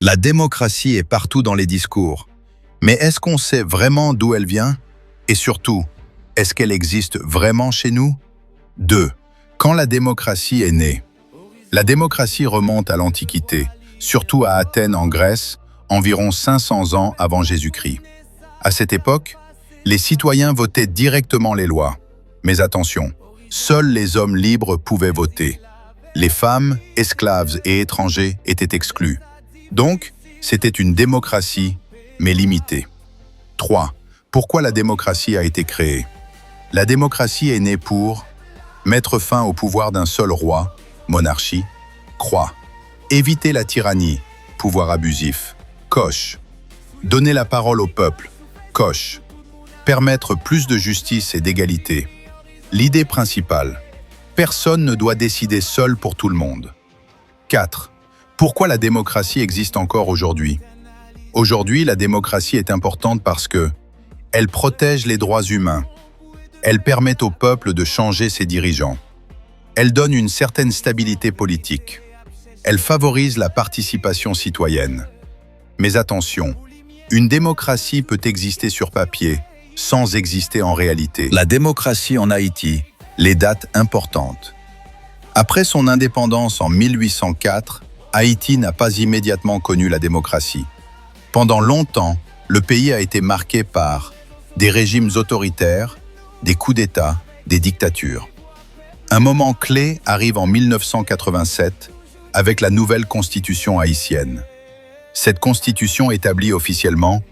La démocratie est partout dans les discours. Mais est-ce qu'on sait vraiment d'où elle vient? Et surtout, est-ce qu'elle existe vraiment chez nous? 2. Quand la démocratie est née? La démocratie remonte à l'Antiquité, surtout à Athènes en Grèce, environ 500 ans avant Jésus-Christ. À cette époque, les citoyens votaient directement les lois. Mais attention, seuls les hommes libres pouvaient voter. Les femmes, esclaves et étrangers étaient exclus. Donc, c'était une démocratie, mais limitée. 3. Pourquoi la démocratie a été créée? La démocratie est née pour mettre fin au pouvoir d'un seul roi, monarchie, croix. Éviter la tyrannie, pouvoir abusif, coche. Donner la parole au peuple, coche. Permettre plus de justice et d'égalité. L'idée principale, personne ne doit décider seul pour tout le monde. 4. Pourquoi la démocratie existe encore aujourd'hui? Aujourd'hui, la démocratie est importante parce que elle protège les droits humains. Elle permet au peuple de changer ses dirigeants. Elle donne une certaine stabilité politique. Elle favorise la participation citoyenne. Mais attention, une démocratie peut exister sur papier, sans exister en réalité. La démocratie en Haïti, les dates importantes. Après son indépendance en 1804, Haïti n'a pas immédiatement connu la démocratie. Pendant longtemps, le pays a été marqué par des régimes autoritaires, des coups d'État, des dictatures. Un moment clé arrive en 1987 avec la nouvelle constitution haïtienne. Cette constitution établit officiellement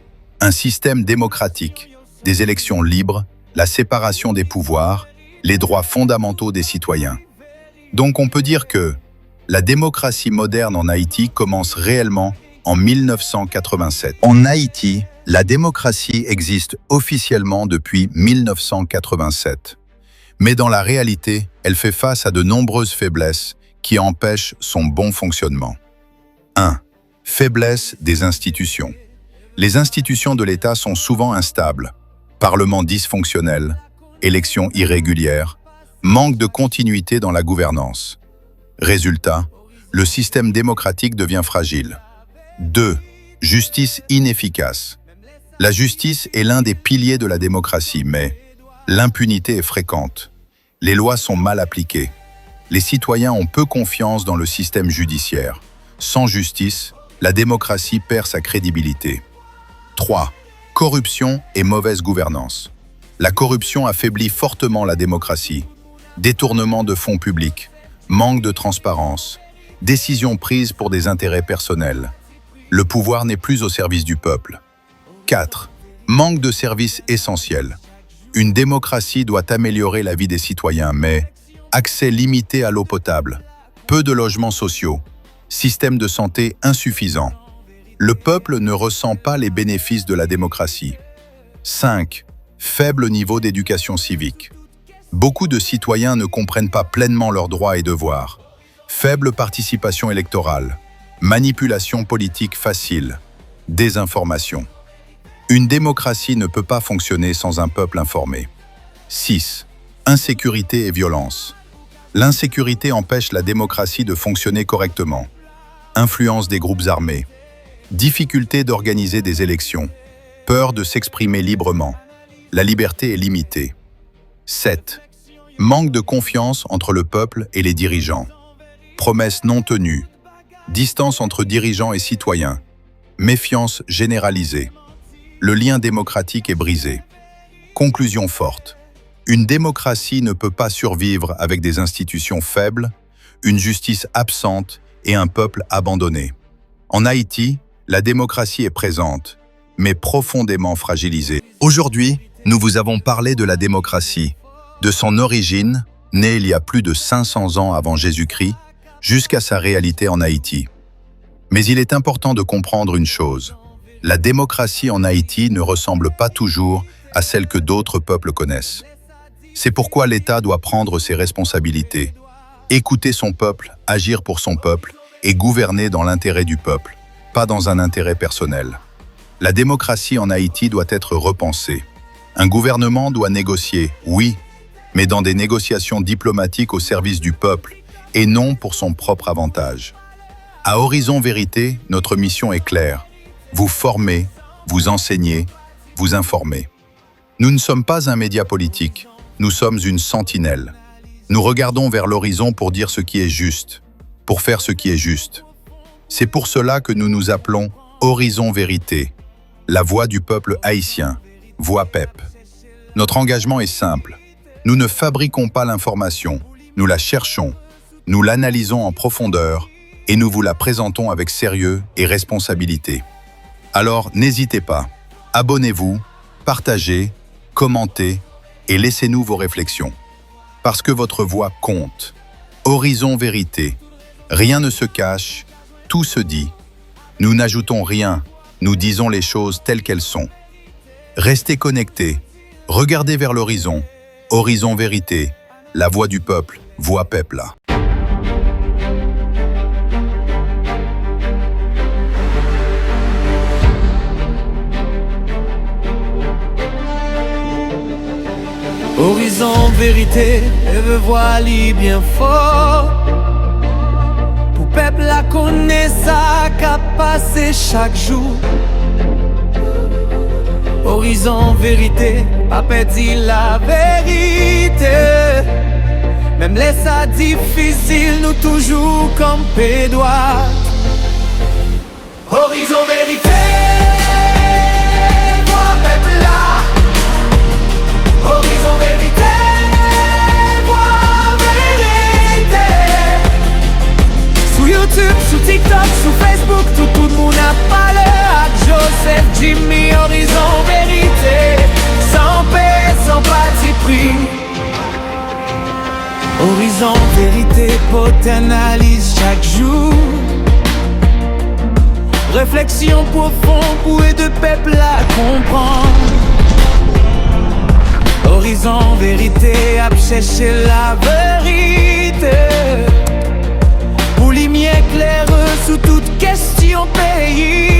un système démocratique, des élections libres, la séparation des pouvoirs, les droits fondamentaux des citoyens. Donc on peut dire que la démocratie moderne en Haïti commence réellement en 1987. En Haïti, la démocratie existe officiellement depuis 1987. Mais dans la réalité, elle fait face à de nombreuses faiblesses qui empêchent son bon fonctionnement. 1. Faiblesse des institutions. Les institutions de l'État sont souvent instables. Parlement dysfonctionnel, élections irrégulières, manque de continuité dans la gouvernance. Résultat, le système démocratique devient fragile. 2. Justice inefficace. La justice est l'un des piliers de la démocratie, mais l'impunité est fréquente. Les lois sont mal appliquées. Les citoyens ont peu confiance dans le système judiciaire. Sans justice, la démocratie perd sa crédibilité. 3. Corruption et mauvaise gouvernance. La corruption affaiblit fortement la démocratie. Détournement de fonds publics, manque de transparence, décisions prises pour des intérêts personnels. Le pouvoir n'est plus au service du peuple. 4. Manque de services essentiels. Une démocratie doit améliorer la vie des citoyens, mais accès limité à l'eau potable, peu de logements sociaux, système de santé insuffisant. Le peuple ne ressent pas les bénéfices de la démocratie. 5. Faible niveau d'éducation civique. Beaucoup de citoyens ne comprennent pas pleinement leurs droits et devoirs. Faible participation électorale, manipulation politique facile, désinformation. Une démocratie ne peut pas fonctionner sans un peuple informé. 6. Insécurité et violence. L'insécurité empêche la démocratie de fonctionner correctement. Influence des groupes armés. Difficulté d'organiser des élections. Peur de s'exprimer librement. La liberté est limitée. 7. Manque de confiance entre le peuple et les dirigeants. Promesses non tenues. Distance entre dirigeants et citoyens. Méfiance généralisée. Le lien démocratique est brisé. Conclusion forte. Une démocratie ne peut pas survivre avec des institutions faibles, une justice absente et un peuple abandonné. En Haïti, la démocratie est présente, mais profondément fragilisée. Aujourd'hui, nous vous avons parlé de la démocratie, de son origine, née il y a plus de 500 ans avant Jésus-Christ, jusqu'à sa réalité en Haïti. Mais il est important de comprendre une chose. La démocratie en Haïti ne ressemble pas toujours à celle que d'autres peuples connaissent. C'est pourquoi l'État doit prendre ses responsabilités, écouter son peuple, agir pour son peuple et gouverner dans l'intérêt du peuple, pas dans un intérêt personnel. La démocratie en Haïti doit être repensée. Un gouvernement doit négocier, oui, mais dans des négociations diplomatiques au service du peuple et non pour son propre avantage. À Horizon Vérité, notre mission est claire. Vous former, vous enseigner, vous informer. Nous ne sommes pas un média politique, nous sommes une sentinelle. Nous regardons vers l'horizon pour dire ce qui est juste, pour faire ce qui est juste. C'est pour cela que nous nous appelons Horizon Vérité, la voix du peuple haïtien, voix PEP. Notre engagement est simple. Nous ne fabriquons pas l'information, nous la cherchons, nous l'analysons en profondeur et nous vous la présentons avec sérieux et responsabilité. Alors n'hésitez pas, abonnez-vous, partagez, commentez et laissez-nous vos réflexions. Parce que votre voix compte. Horizon Vérité. Rien ne se cache, tout se dit. Nous n'ajoutons rien, nous disons les choses telles qu'elles sont. Restez connectés, regardez vers l'horizon. Horizon Vérité, la voix du peuple, voix peuple. Horizon Vérité, elle veut voir li bien fort. Pour peuple la connaît ça qu'a passé chaque jour. Horizon Vérité, pas dit la vérité. Même les ça difficile, nous toujours camper droit. Horizon Vérité. Horizon Vérité, voix vérité. Sur YouTube, sur TikTok, sur Facebook, tout le monde a parlé avec Joseph, Jimmy, Horizon Vérité. Sans paix, sans parti pris. Horizon Vérité, pour analyse chaque jour. Réflexion profonde pour aider peuple à comprendre. Horizon Vérité, à chercher la vérité. Pour lumière claire sous toute question pays.